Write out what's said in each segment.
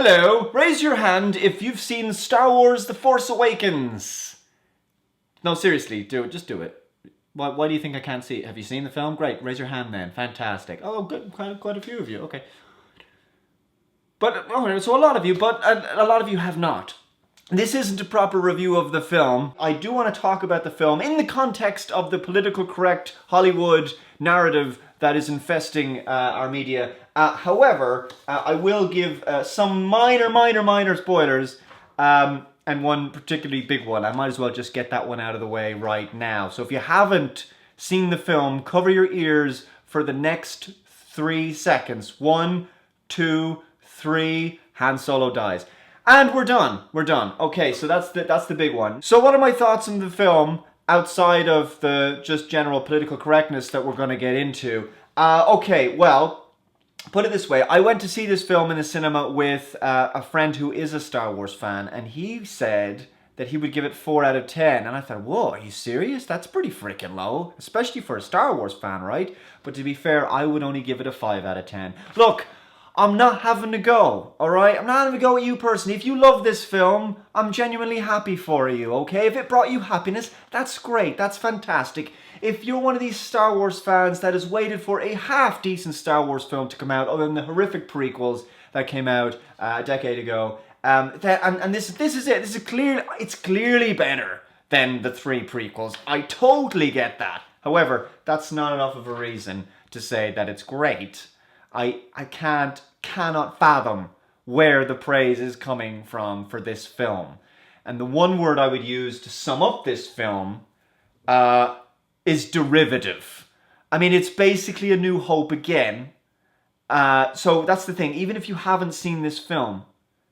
Hello, raise your hand if you've seen Star Wars The Force Awakens. No, seriously, do it. Just do it. Why do you think I can't see it? Have you seen the film? Great, raise your hand then. Fantastic. Oh, good, quite a few of you. Okay. But, so a lot of you, but a lot of you have not. This isn't a proper review of the film. I do want to talk about the film in the context of the political correct Hollywood narrative that is infesting our media. However, I will give some minor spoilers, and one particularly big one. I might as well just get that one out of the way right now. So if you haven't seen the film, cover your ears for the next 3 seconds. 1, 2, 3, Han Solo dies. And we're done. Okay, so that's the big one. So what are my thoughts on the film outside of the just general political correctness that we're going to get into? Okay, well, put it this way. I went to see this film in the cinema with a friend who is a Star Wars fan, and he said that he would give it 4 out of 10. And I thought, whoa, are you serious? That's pretty freaking low, especially for a Star Wars fan, right? But to be fair, I would only give it a 5 out of 10. Look, I'm not having a go, alright? I'm not having a go at you personally. If you love this film, I'm genuinely happy for you, okay? If it brought you happiness, that's great, that's fantastic. If you're one of these Star Wars fans that has waited for a half-decent Star Wars film to come out, other than the horrific prequels that came out a decade ago, this is it. It's clearly better than the 3 prequels. I totally get that. However, that's not enough of a reason to say that it's great. I cannot fathom where the praise is coming from for this film. And the one word I would use to sum up this film is derivative. I mean, it's basically A New Hope again. So that's the thing. Even if you haven't seen this film,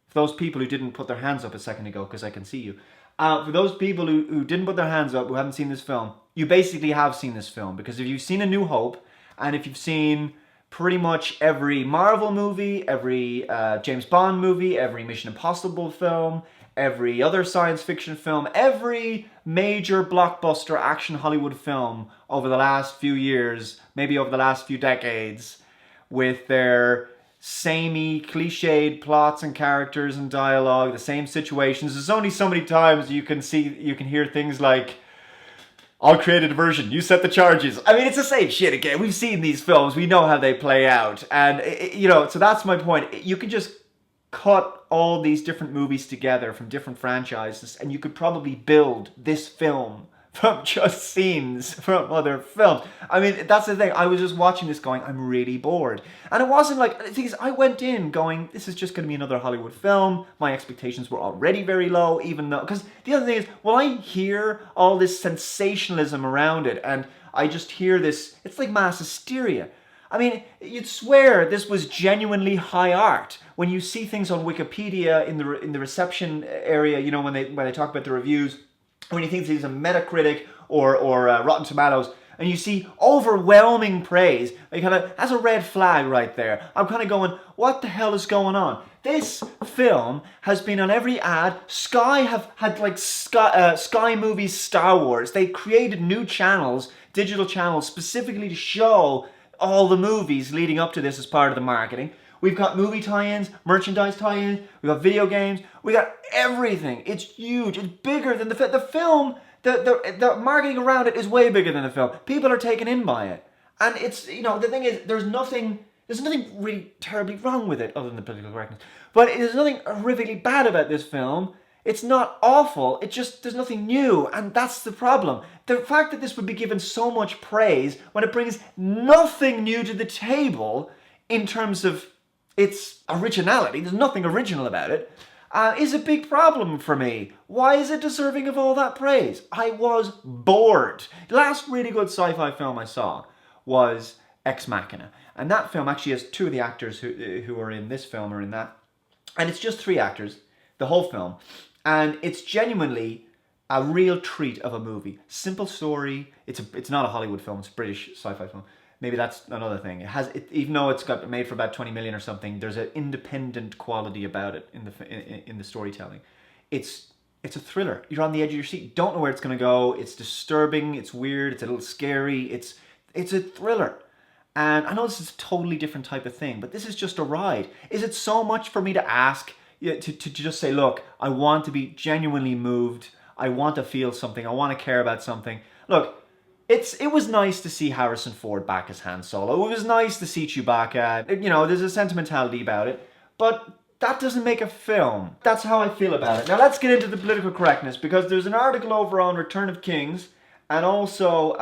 for those people who didn't put their hands up a second ago, because I can see you, for those people who didn't put their hands up, who haven't seen this film, you basically have seen this film. Because if you've seen A New Hope, and if you've seen pretty much every Marvel movie, every James Bond movie, every Mission Impossible film, every other science fiction film, every major blockbuster action Hollywood film over the last few years, maybe over the last few decades, with their samey, cliched plots and characters and dialogue, the same situations. There's only so many times you can hear things like, I'll create a diversion, you set the charges. I mean, it's the same shit again. We've seen these films, we know how they play out. And, so that's my point. You can just cut all these different movies together from different franchises, and you could probably build this film from just scenes from other films. I mean, that's the thing. I was just watching this going, I'm really bored. And it wasn't like, the thing is, I went in going, this is just going to be another Hollywood film. My expectations were already very low, even though, because the other thing is, well, I hear all this sensationalism around it, and I just hear this, it's like mass hysteria. I mean, you'd swear this was genuinely high art. When you see things on Wikipedia in the reception area, when they talk about the reviews, when you think these are Metacritic or Rotten Tomatoes, and you see overwhelming praise, that's a red flag right there. I'm kind of going, what the hell is going on? This film has been on every ad. Sky have had Sky Movies Star Wars. They created new channels, digital channels, specifically to show all the movies leading up to this as part of the marketing. We've got movie tie-ins, merchandise tie-ins, we've got video games, we got everything. It's huge. It's bigger than the film. The marketing around it is way bigger than the film. People are taken in by it. And it's, the thing is, there's nothing really terribly wrong with it other than the political correctness. But there's nothing horrifically bad about this film. It's not awful. It just, there's nothing new. And that's the problem. The fact that this would be given so much praise when it brings nothing new to the table in terms of its originality, there's nothing original about it, is a big problem for me. Why is it deserving of all that praise? I was bored. The last really good sci-fi film I saw was Ex Machina. And that film actually has 2 of the actors who are in this film are in that. And it's just 3 actors, the whole film. And it's genuinely a real treat of a movie. Simple story. It's not a Hollywood film, it's a British sci-fi film. Maybe that's another thing. Even though it's got made for about 20 million or something, there's an independent quality about it in the storytelling. It's a thriller. You're on the edge of your seat. You don't know where it's going to go. It's disturbing. It's weird. It's a little scary. It's a thriller. And I know this is a totally different type of thing, but this is just a ride. Is it so much for me to ask, to just say, look, I want to be genuinely moved. I want to feel something. I want to care about something. Look, it was nice to see Harrison Ford back as Han Solo. It was nice to see Chewbacca. You know, there's a sentimentality about it. But that doesn't make a film. That's how I feel about it. Now let's get into the political correctness, because there's an article over on Return of Kings, and also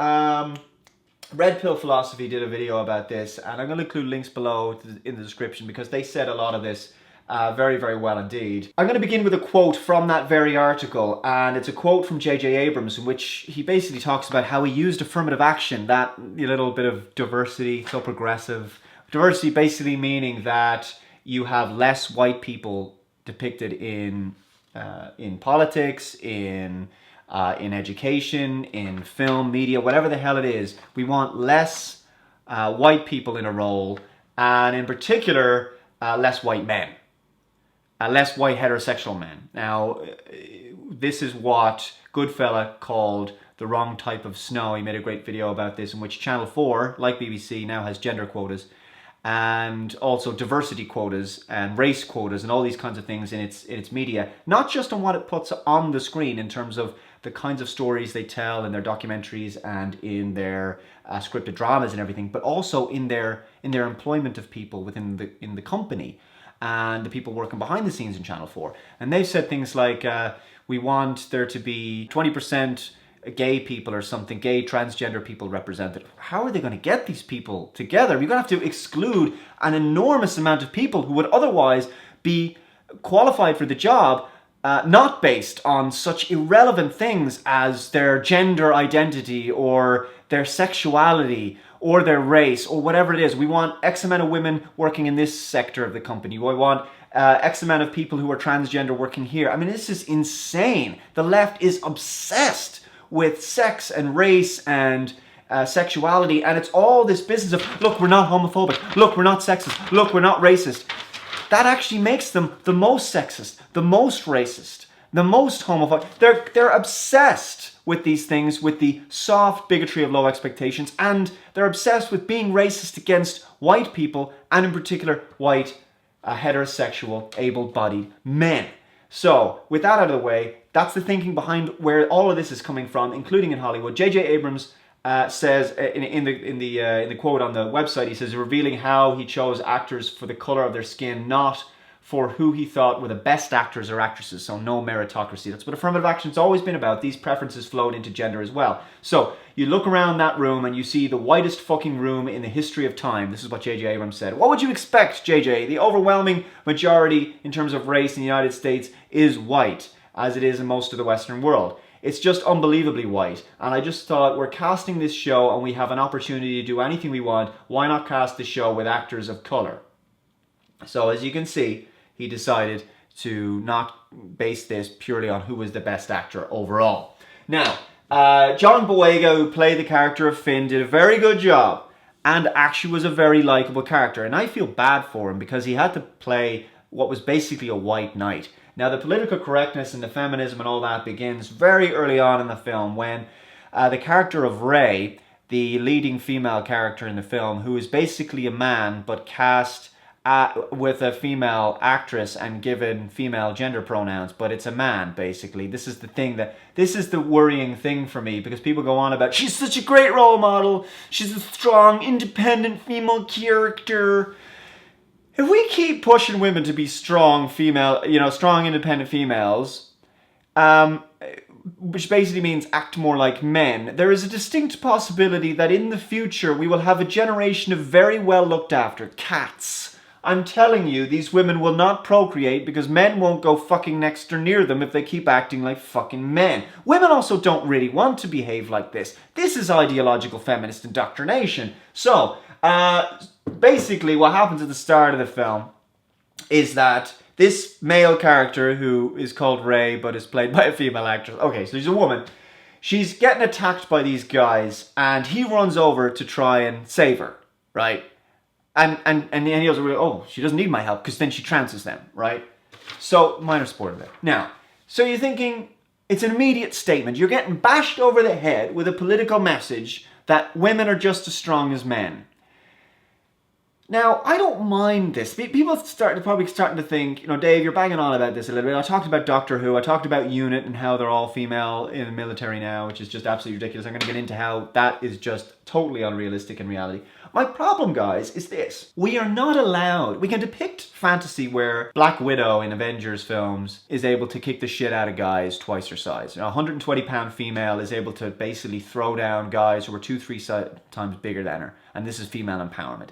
Red Pill Philosophy did a video about this, and I'm going to include links below in the description because they said a lot of this very, very well indeed. I'm going to begin with a quote from that very article, and it's a quote from J.J. Abrams in which he basically talks about how he used affirmative action, that little bit of diversity, so progressive. Diversity basically meaning that you have less white people depicted in politics, in education, in film, media, whatever the hell it is. We want less white people in a role, and in particular, less white men. Less white heterosexual men. Now, this is what Goodfella called the wrong type of snow. He made a great video about this in which Channel 4, like BBC, now has gender quotas, and also diversity quotas and race quotas and all these kinds of things in its media. Not just on what it puts on the screen in terms of the kinds of stories they tell in their documentaries and in their scripted dramas and everything, but also in their employment of people within the company and the people working behind the scenes in Channel 4. And they've said things like, we want there to be 20% gay people or something, gay transgender people represented. How are they going to get these people together? You're going to have to exclude an enormous amount of people who would otherwise be qualified for the job, not based on such irrelevant things as their gender identity or their sexuality or their race or whatever it is. We want X amount of women working in this sector of the company. We want X amount of people who are transgender working here. I mean, this is insane. The left is obsessed with sex and race and sexuality, and it's all this business of, look, we're not homophobic, look, we're not sexist, look, we're not racist. That actually makes them the most sexist, the most racist, the most homophobic. They're obsessed with these things, with the soft bigotry of low expectations, and they're obsessed with being racist against white people, and in particular white heterosexual able-bodied men. So with that out of the way, that's the thinking behind where all of this is coming from, including in Hollywood. J.J. Abrams says in the quote on the website, he says, revealing how he chose actors for the color of their skin, not for who he thought were the best actors or actresses, so no meritocracy. That's what affirmative action's always been about. These preferences flowed into gender as well. So you look around that room and you see the whitest fucking room in the history of time. This is what J.J. Abrams said. What would you expect, J.J.? The overwhelming majority in terms of race in the United States is white, as it is in most of the Western world. It's just unbelievably white. And I just thought, we're casting this show and we have an opportunity to do anything we want. Why not cast the show with actors of color? So as you can see, he decided to not base this purely on who was the best actor overall. Now, John Boyega, who played the character of Finn, did a very good job and actually was a very likable character. And I feel bad for him because he had to play what was basically a white knight. Now, the political correctness and the feminism and all that begins very early on in the film when the character of Rey, the leading female character in the film, who is basically a man but cast with a female actress and given female gender pronouns, but it's a man, basically. This is the worrying thing for me, because people go on about, she's such a great role model, she's a strong, independent female character. If we keep pushing women to be strong female, strong independent females, which basically means act more like men, there is a distinct possibility that in the future we will have a generation of very well looked after cats. I'm telling you, these women will not procreate because men won't go fucking next or near them if they keep acting like fucking men. Women also don't really want to behave like this. This is ideological feminist indoctrination. So, basically what happens at the start of the film is that this male character, who is called Rey but is played by a female actress. Okay, so she's a woman. She's getting attacked by these guys and he runs over to try and save her, right? And he goes, oh, she doesn't need my help, because then she trances them, right? So, minor spoiler there. Now, so you're thinking, it's an immediate statement. You're getting bashed over the head with a political message that women are just as strong as men. Now, I don't mind this. People probably starting to think, you know, Dave, you're banging on about this a little bit. I talked about Doctor Who. I talked about UNIT and how they're all female in the military now, which is just absolutely ridiculous. I'm going to get into how that is just totally unrealistic in reality. My problem, guys, is this. We are not allowed... We can depict fantasy where Black Widow in Avengers films is able to kick the shit out of guys twice her size. You know, a 120-pound female is able to basically throw down guys who are 2-3 times bigger than her. And this is female empowerment.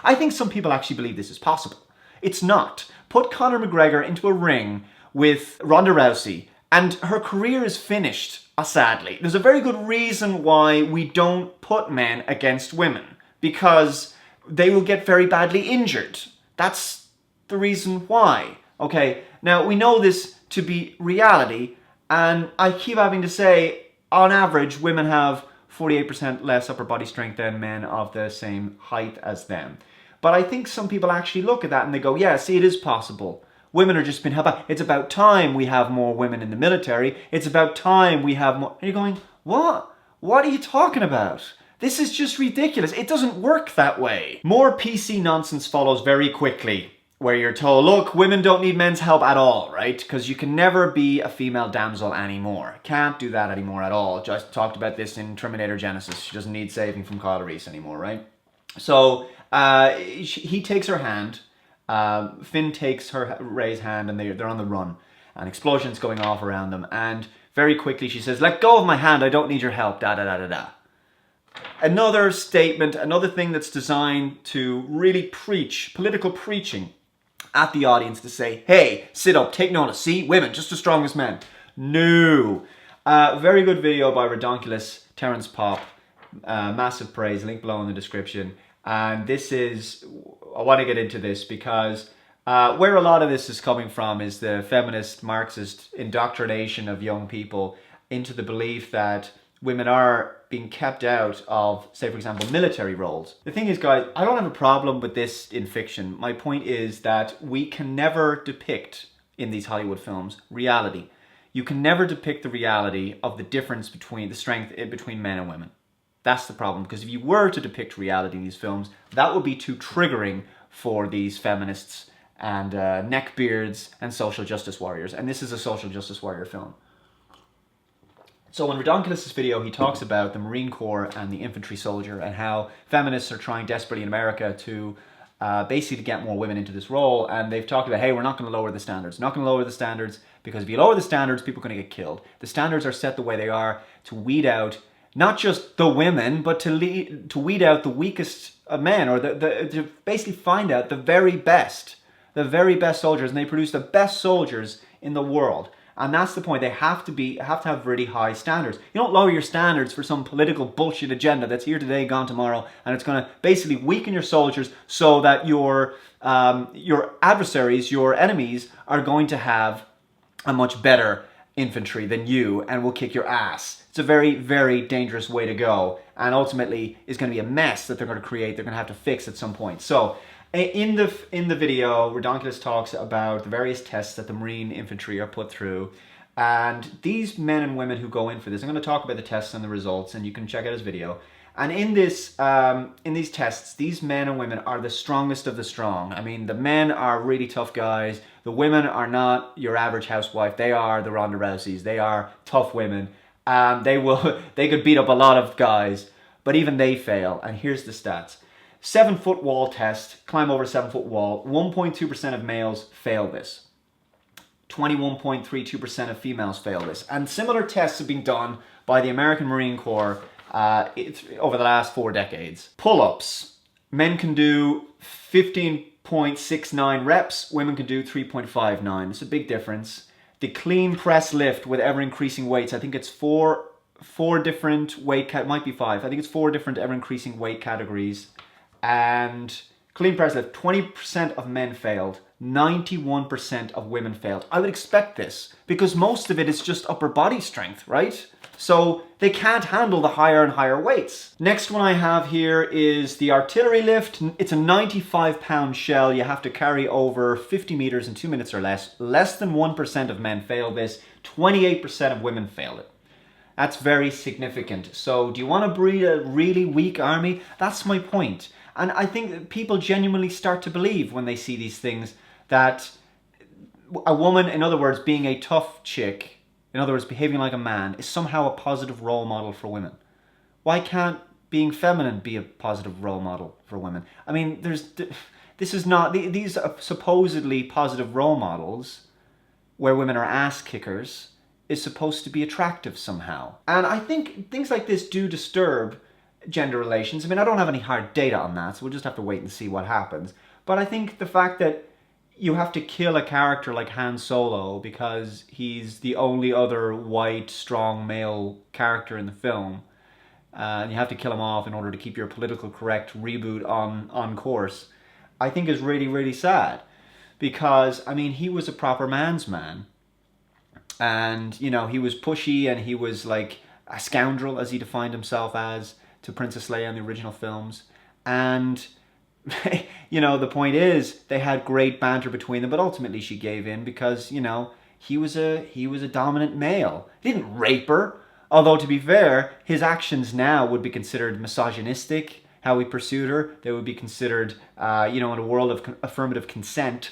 I think some people actually believe this is possible. It's not. Put Conor McGregor into a ring with Ronda Rousey and her career is finished, sadly. There's a very good reason why we don't put men against women. Because they will get very badly injured. That's the reason why. Okay, now we know this to be reality, and I keep having to say, on average, women have 48% less upper body strength than men of the same height as them. But I think some people actually look at that and they go, yeah, see, it is possible. Women are just being held back. It's about time we have more women in the military. It's about time we have more... And you're going, what? What are you talking about? This is just ridiculous. It doesn't work that way. More PC nonsense follows very quickly, where you're told, look, women don't need men's help at all, right? Because you can never be a female damsel anymore. Can't do that anymore at all. Just talked about this in Terminator Genesis. She doesn't need saving from Kyle Reese anymore, right? So he takes her hand. Finn takes Rey's hand, and they're on the run. And explosions going off around them. And very quickly she says, let go of my hand. I don't need your help. Da da da da da. Another statement, another thing that's designed to really preach, political preaching at the audience to say, hey, sit up, take notice, see, women, just as strong as men. No. Very good video by Redonkulous, Terence Pop. Massive praise, link below in the description. And this is, I want to get into this because where a lot of this is coming from is the feminist, Marxist indoctrination of young people into the belief that women are being kept out of, say, for example, military roles. The thing is, guys, I don't have a problem with this in fiction. My point is that we can never depict, in these Hollywood films, reality. You can never depict the reality of the difference between, the strength between men and women. That's the problem, because if you were to depict reality in these films, that would be too triggering for these feminists and neckbeards and social justice warriors. And this is a social justice warrior film. So in Redonkulous' video, he talks about the Marine Corps and the infantry soldier and how feminists are trying desperately in America to basically get more women into this role. And they've talked about, hey, we're not going to lower the standards. Not going to lower the standards because if you lower the standards, people are going to get killed. The standards are set the way they are to weed out not just the women, but to weed out the weakest men, or to basically find out the very best soldiers, and they produce the best soldiers in the world. And that's the point. They have to have really high standards. You don't lower your standards for some political bullshit agenda that's here today, gone tomorrow, and it's going to basically weaken your soldiers so that your adversaries, your enemies, are going to have a much better infantry than you and will kick your ass. It's a very, very dangerous way to go, and ultimately is going to be a mess that they're going to create. They're going to have to fix at some point. So in the video, Redonkulous talks about the various tests that the Marine infantry are put through, and these men and women who go in for this, I'm going to talk about the tests and the results, and you can check out his video. And in this, in these tests, these men and women are the strongest of the strong. I mean, the men are really tough guys. The women are not your average housewife. They are the Ronda Rouseys. They are tough women. They could beat up a lot of guys, but even they fail. And here's the stats. 7-foot wall test, climb over a 7-foot wall. 1.2% of males fail this. 21.32% of females fail this. And similar tests have been done by the American Marine Corps over the last 4 decades. Pull-ups. Men can do 15.69 reps. Women can do 3.59. It's a big difference. The clean press lift with ever-increasing weights. I think it's four different weight might be 5. I think it's 4 different ever-increasing weight categories. And clean press lift, 20% of men failed, 91% of women failed. I would expect this because most of it is just upper body strength, right? So they can't handle the higher and higher weights. Next one I have here is the artillery lift. It's a 95-pound shell you have to carry over 50 meters in 2 minutes or less. Less than 1% of men fail this, 28% of women fail it. That's very significant. So do you want to breed a really weak army? That's my point. And I think that people genuinely start to believe when they see these things that a woman, in other words, being a tough chick, in other words, behaving like a man, is somehow a positive role model for women. Why can't being feminine be a positive role model for women? I mean, this is not, these are supposedly positive role models where women are ass kickers is supposed to be attractive somehow. And I think things like this do disturb gender relations. I mean, I don't have any hard data on that, so we'll just have to wait and see what happens. But I think the fact that you have to kill a character like Han Solo because he's the only other white, strong male character in the film, and you have to kill him off in order to keep your political correct reboot on course, I think is really, really sad. Because, I mean, he was a proper man's man. And, you know, he was pushy and he was like a scoundrel, as he defined himself as, to Princess Leia in the original films. And you know, the point is, they had great banter between them, but ultimately she gave in because, you know, he was a dominant male. He didn't rape her, although to be fair, his actions now would be considered misogynistic. How he pursued her, they would be considered, you know, in a world of affirmative consent,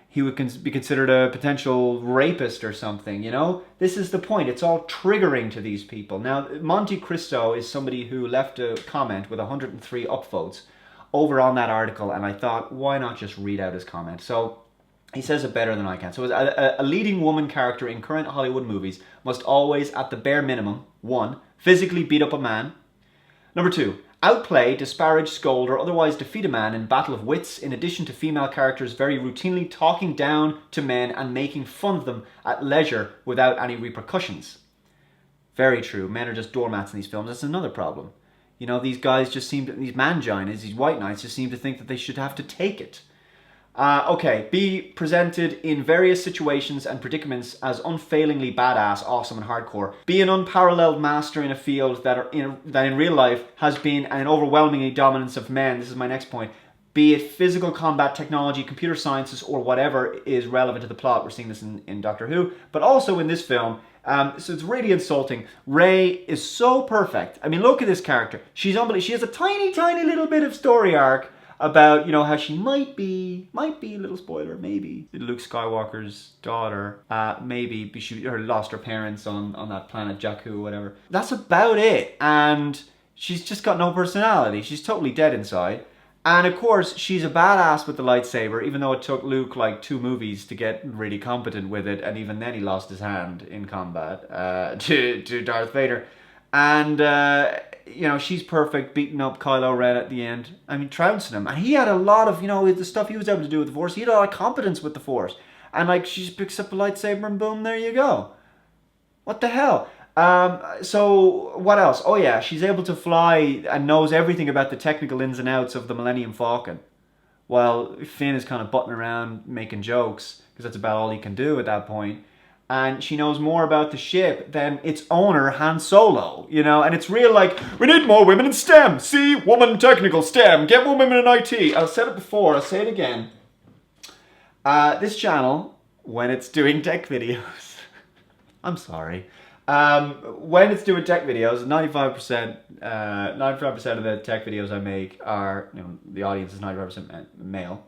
he would be considered a potential rapist or something, you know? This is the point. It's all triggering to these people. Now, Monte Cristo is somebody who left a comment with 103 upvotes over on that article, and I thought, why not just read out his comment? So he says it better than I can. So a leading woman character in current Hollywood movies must always, at the bare minimum, 1, physically beat up a man. Number 2, outplay, disparage, scold, or otherwise defeat a man in battle of wits, in addition to female characters very routinely talking down to men and making fun of them at leisure without any repercussions. Very true. Men are just doormats in these films. That's another problem. You know, these guys just seem to, these manginas, these white knights just seem to think that they should have to take it. Okay, be presented in various situations and predicaments as unfailingly badass, awesome, and hardcore. Be an unparalleled master in a field that in real life has been an overwhelmingly dominance of men. This is my next point. Be it physical combat, technology, computer sciences, or whatever is relevant to the plot. We're seeing this in Doctor Who, but also in this film. So it's really insulting. Rey is so perfect. I mean, look at this character. She's unbelievable. She has a tiny, tiny little bit of story arc about, you know, how she might be, a little spoiler, maybe Luke Skywalker's daughter, maybe she lost her parents on that planet Jakku or whatever. That's about it. And she's just got no personality. She's totally dead inside. And of course, she's a badass with the lightsaber, even though it took Luke like 2 movies to get really competent with it, and even then he lost his hand in combat to Darth Vader. And, you know, she's perfect, beating up Kylo Ren at the end. I mean, trouncing him. And he had a lot of, you know, the stuff he was able to do with the Force. He had a lot of competence with the Force. And, like, she just picks up a lightsaber and boom, there you go. What the hell? So, what else? Oh yeah, she's able to fly and knows everything about the technical ins and outs of the Millennium Falcon. While Finn is kind of butting around making jokes, because that's about all he can do at that point. And she knows more about the ship than its owner, Han Solo, you know? And it's real like, we need more women in STEM. See, woman technical STEM. Get more women in IT. I've said it before, I'll say it again. This channel, when it's doing tech videos, I'm sorry. When it's doing tech videos, 95% of the tech videos I make are, you know, the audience is 95% male,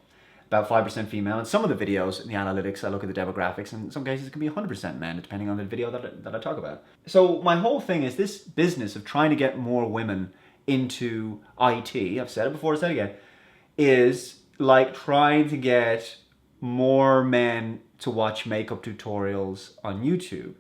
about 5% female, and some of the videos in the analytics, I look at the demographics, and in some cases it can be 100% men, depending on the video that I talk about. So my whole thing is this business of trying to get more women into IT, I've said it before, I'll say it again, is like trying to get more men to watch makeup tutorials on YouTube.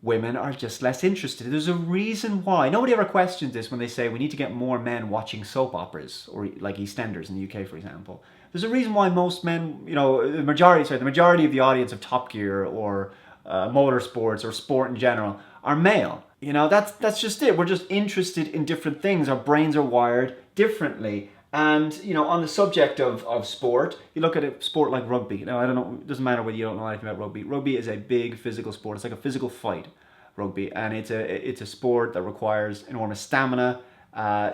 Women are just less interested. There's a reason why. Nobody ever questions this when they say we need to get more men watching soap operas, or like EastEnders in the UK, for example. There's a reason why most men, you know, the majority of the audience of Top Gear or motorsports or sport in general are male. You know, that's just it. We're just interested in different things. Our brains are wired differently. And, you know, on the subject of sport, you look at a sport like rugby. Now, I don't know, it doesn't matter whether you don't know anything about rugby. Rugby is a big physical sport. It's like a physical fight, rugby. And it's a sport that requires enormous stamina,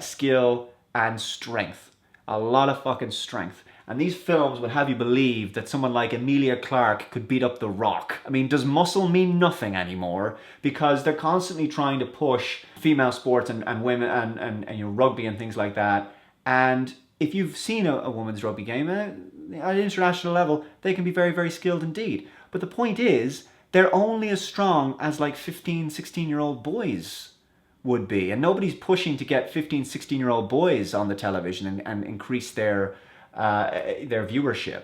skill, and strength. A lot of fucking strength. And these films would have you believe that someone like Emilia Clarke could beat up The Rock. I mean, does muscle mean nothing anymore? Because they're constantly trying to push female sports and women and you know, rugby and things like that. And if you've seen a women's rugby game, at an international level, they can be very, very skilled indeed. But the point is, they're only as strong as like 15, 16-year-old boys would be. And nobody's pushing to get 15, 16-year-old boys on the television and increase their viewership.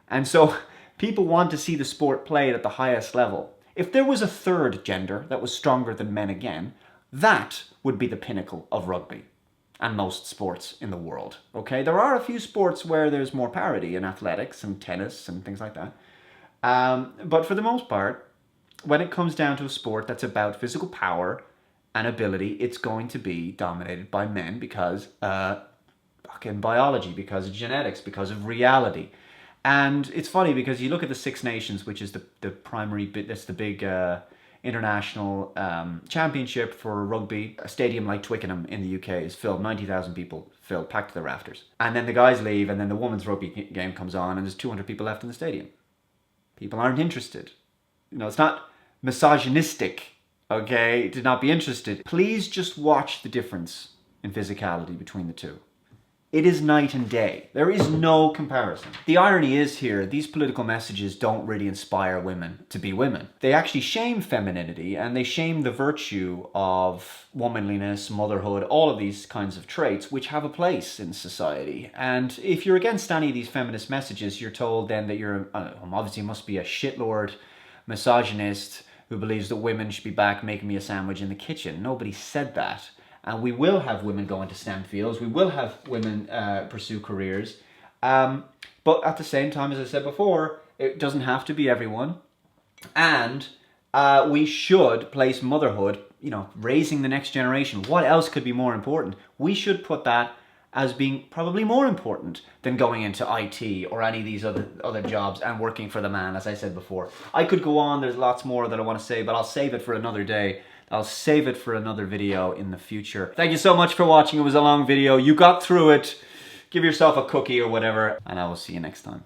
And so people want to see the sport played at the highest level. If there was a third gender that was stronger than men again, that would be the pinnacle of rugby and most sports in the world. Okay, there are a few sports where there's more parity in athletics and tennis and things like that. But for the most part, when it comes down to a sport that's about physical power and ability, it's going to be dominated by men because fucking biology, because of genetics, because of reality. And it's funny because you look at the Six Nations, which is the primary bit, that's the big international championship for rugby. A stadium like Twickenham in the UK is filled, 90,000 people filled, packed to the rafters. And then the guys leave and then the women's rugby game comes on and there's 200 people left in the stadium. People aren't interested. You know, it's not misogynistic, okay, to not be interested. Please just watch the difference in physicality between the two. It is night and day. There is no comparison. The irony is here, these political messages don't really inspire women to be women. They actually shame femininity and they shame the virtue of womanliness, motherhood, all of these kinds of traits which have a place in society. And if you're against any of these feminist messages, you're told then that you're obviously must be a shitlord misogynist who believes that women should be back making me a sandwich in the kitchen. Nobody said that. And we will have women go into STEM fields. We will have women pursue careers. But at the same time, as I said before, it doesn't have to be everyone. And we should place motherhood, you know, raising the next generation. What else could be more important? We should put that as being probably more important than going into IT or any of these other jobs and working for the man, as I said before. I could go on, there's lots more that I want to say, but I'll save it for another day. I'll save it for another video in the future. Thank you so much for watching. It was a long video. You got through it. Give yourself a cookie or whatever, and I will see you next time.